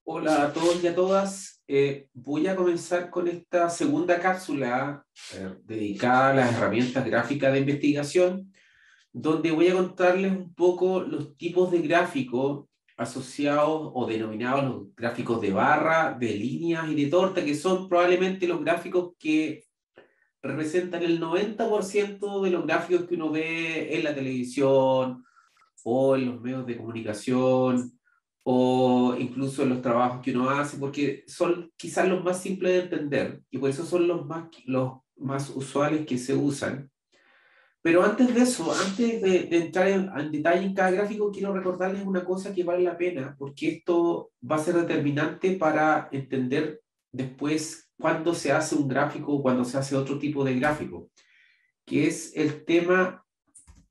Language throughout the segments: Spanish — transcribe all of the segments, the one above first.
Hola a todos y a todas. Voy a comenzar con esta segunda cápsula dedicada a las herramientas gráficas de investigación, donde voy a contarles un poco los tipos de gráficos asociados o denominados los gráficos de barra, de líneas y de torta, que son probablemente los gráficos que representan el 90% de los gráficos que uno ve en la televisión o en los medios de comunicación o incluso en los trabajos que uno hace, porque son quizás los más simples de entender y por eso son los más usuales que se usan. Pero antes de eso, antes de entrar en detalle en cada gráfico, quiero recordarles una cosa que vale la pena, porque esto va a ser determinante para entender después cuándo se hace un gráfico o cuándo se hace otro tipo de gráfico, que es el tema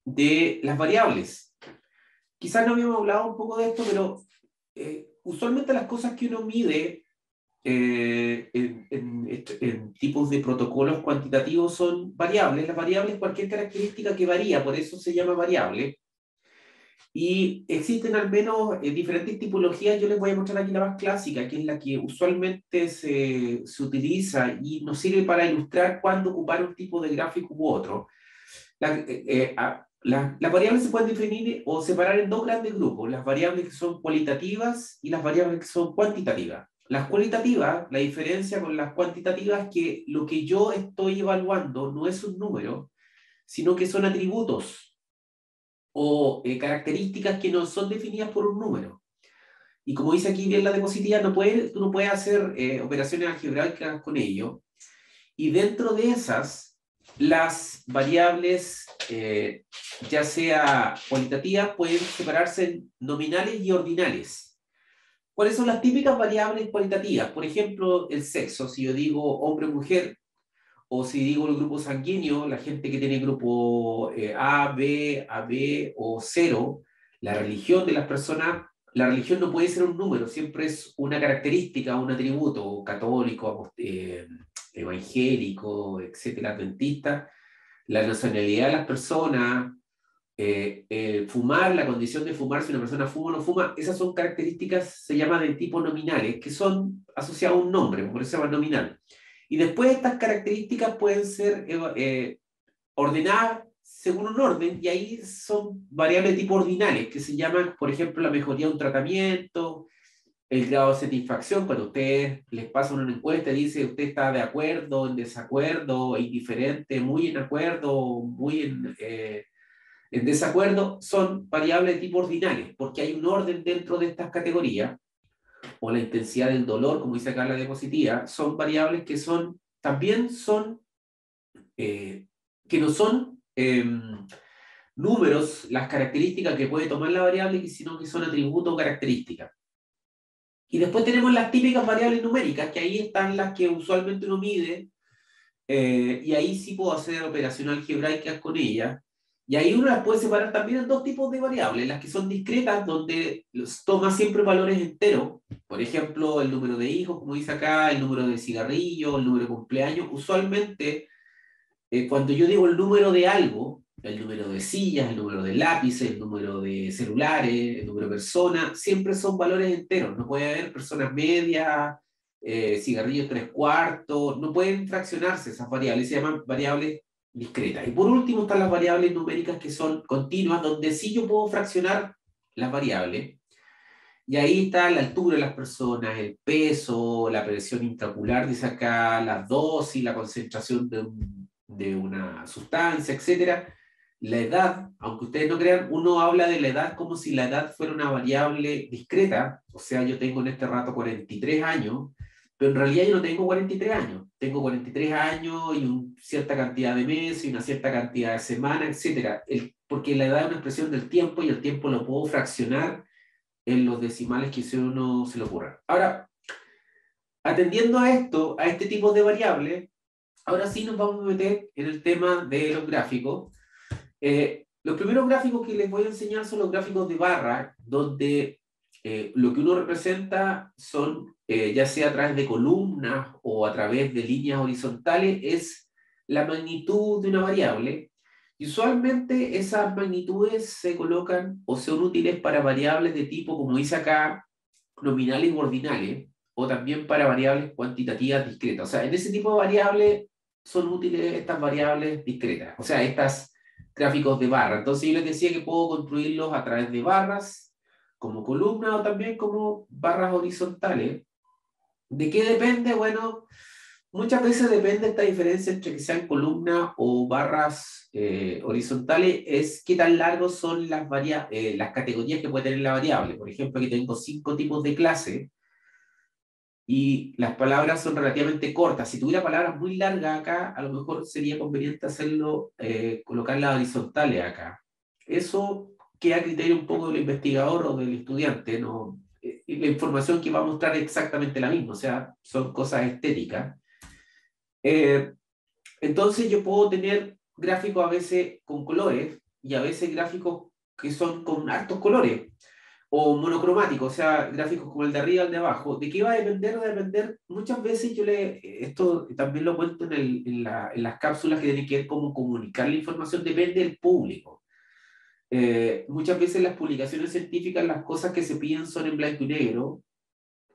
de las variables. Quizás no habíamos hablado un poco de esto, pero usualmente las cosas que uno mide en tipos de protocolos cuantitativos son variables. Las variables es cualquier característica que varía, por eso se llama variable. Y existen al menos diferentes tipologías. Yo les voy a mostrar aquí la más clásica, que es la que usualmente se utiliza y nos sirve para ilustrar cuándo ocupar un tipo de gráfico u otro. Las variables se pueden definir o separar en dos grandes grupos, las variables que son cualitativas y las variables que son cuantitativas. Las cualitativas, la diferencia con las cuantitativas es que lo que yo estoy evaluando no es un número, sino que son atributos o características que no son definidas por un número. Y como dice aquí bien la diapositiva, tú no puedes hacer operaciones algebraicas con ello. Y dentro de esas, las variables, ya sea cualitativas, pueden separarse en nominales y ordinales. ¿Cuáles son las típicas variables cualitativas? Por ejemplo, el sexo. Si yo digo hombre o mujer, o si digo el grupo sanguíneo, la gente que tiene grupo A, B, AB o cero, la religión de las personas, la religión no puede ser un número, siempre es una característica, un atributo, católico, evangélico, etcétera, adventista, la nacionalidad de las personas, fumar, la condición de fumar, si una persona fuma o no fuma, esas son características, se llaman de tipo nominales, que son asociadas a un nombre, por eso se llama nominal. Y después estas características pueden ser ordenadas según un orden, y ahí son variables de tipo ordinales, que se llaman, por ejemplo, la mejoría de un tratamiento, el grado de satisfacción, cuando ustedes les pasan una encuesta y dice usted está de acuerdo, en desacuerdo, indiferente, muy en acuerdo, muy en desacuerdo, son variables de tipo ordinales, porque hay un orden dentro de estas categorías, o la intensidad del dolor, como dice acá la diapositiva, son variables que son, también son, que no son números, las características que puede tomar la variable, sino que son atributos o características. Y después tenemos las típicas variables numéricas, que ahí están las que usualmente uno mide, y ahí sí puedo hacer operaciones algebraicas con ellas. Y ahí uno las puede separar también en dos tipos de variables, las que son discretas, donde toma siempre valores enteros, por ejemplo, el número de hijos, como dice acá, el número de cigarrillos, el número de cumpleaños. Usualmente, cuando yo digo el número de algo, el número de sillas, el número de lápices, el número de celulares, el número de personas, siempre son valores enteros. No puede haber personas medias, cigarrillos tres cuartos, no pueden fraccionarse esas variables, se llaman variables discretas. Y por último están las variables numéricas que son continuas, donde sí yo puedo fraccionar las variables. Y ahí está la altura de las personas, el peso, la presión intraocular, dice acá, la dosis, la concentración de una sustancia, etcétera. La edad, aunque ustedes no crean, uno habla de la edad como si la edad fuera una variable discreta. O sea, yo tengo en este rato 43 años, pero en realidad yo no tengo 43 años. Tengo 43 años y una cierta cantidad de meses y una cierta cantidad de semanas, etcétera. Porque la edad es una expresión del tiempo y el tiempo lo puedo fraccionar en los decimales que si uno se le ocurra. Ahora, atendiendo a esto, a este tipo de variables, ahora sí nos vamos a meter en el tema de los gráficos. Los primeros gráficos que les voy a enseñar son los gráficos de barra, donde lo que uno representa son, ya sea a través de columnas o a través de líneas horizontales, es la magnitud de una variable. Y usualmente esas magnitudes se colocan o son útiles para variables de tipo, como dice acá, nominales u ordinales, o también para variables cuantitativas discretas. O sea, en ese tipo de variables son útiles estas variables discretas, o sea, estos gráficos de barra. Entonces yo les decía que puedo construirlos a través de barras, como columnas o también como barras horizontales. ¿De qué depende? Bueno, muchas veces depende esta diferencia entre que sean columnas o barras horizontales, es qué tan largos son las categorías que puede tener la variable. Por ejemplo, aquí tengo 5 tipos de clase y las palabras son relativamente cortas. Si tuviera palabras muy largas acá, a lo mejor sería conveniente hacerlo, colocarlas horizontales acá. Eso queda a criterio un poco del investigador o del estudiante, ¿no? Y la información que va a mostrar es exactamente la misma, o sea, son cosas estéticas. Eh, entonces yo puedo tener gráficos a veces con colores y a veces gráficos que son con hartos colores o monocromáticos, o sea, gráficos como el de arriba y el de abajo. ¿De qué va a depender? Va a depender, muchas veces esto también lo cuento en las cápsulas que tienen que ver cómo comunicar la información, depende del público. Muchas veces las publicaciones científicas, las cosas que se piden son en blanco y negro.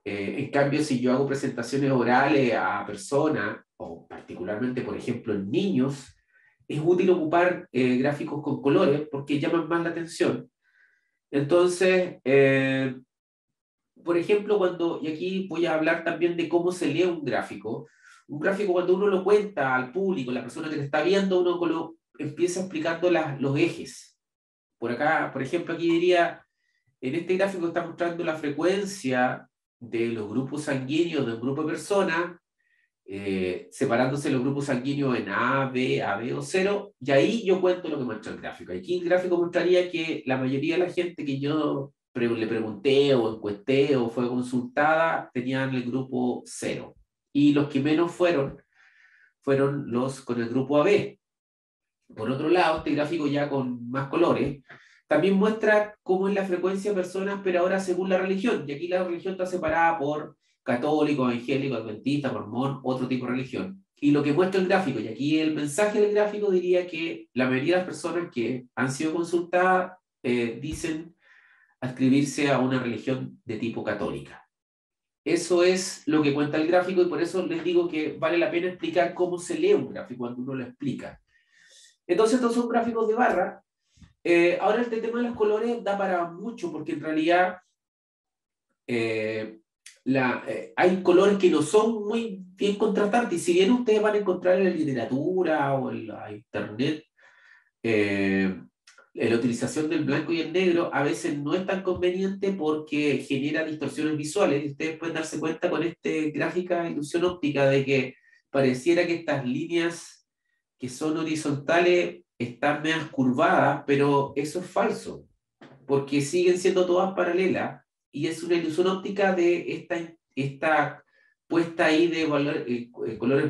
En cambio, si yo hago presentaciones orales a personas, o particularmente, por ejemplo, en niños, es útil ocupar gráficos con colores porque llaman más la atención. Entonces, por ejemplo, y aquí voy a hablar también de cómo se lee un gráfico cuando uno lo cuenta al público, la persona que te está viendo, uno empieza explicando los ejes. Por acá, por ejemplo, aquí diría, en este gráfico está mostrando la frecuencia de los grupos sanguíneos de un grupo de personas, separándose los grupos sanguíneos en A, B o cero, y ahí yo cuento lo que muestra el gráfico. Aquí el gráfico mostraría que la mayoría de la gente que yo le pregunté o encuesté o fue consultada tenían el grupo cero, y los que menos fueron los con el grupo AB. Por otro lado, este gráfico ya con más colores también muestra cómo es la frecuencia de personas, pero ahora según la religión. Y aquí la religión está separada por católico, evangélico, adventista, mormón, otro tipo de religión. Y lo que muestra el gráfico, y aquí el mensaje del gráfico diría que la mayoría de las personas que han sido consultadas dicen adscribirse a una religión de tipo católica. Eso es lo que cuenta el gráfico y por eso les digo que vale la pena explicar cómo se lee un gráfico cuando uno lo explica. Entonces, estos son gráficos de barra. Ahora el tema de los colores da para mucho, porque en realidad hay colores que no son muy bien contrastantes. Y si bien ustedes van a encontrar en la literatura o en la internet eh, la utilización del blanco y el negro, a veces no es tan conveniente porque genera distorsiones visuales. Y ustedes pueden darse cuenta con esta gráfica de ilusión óptica de que pareciera que estas líneas que son horizontales están medias curvadas, pero eso es falso, porque siguen siendo todas paralelas y es una ilusión óptica de esta puesta ahí de colores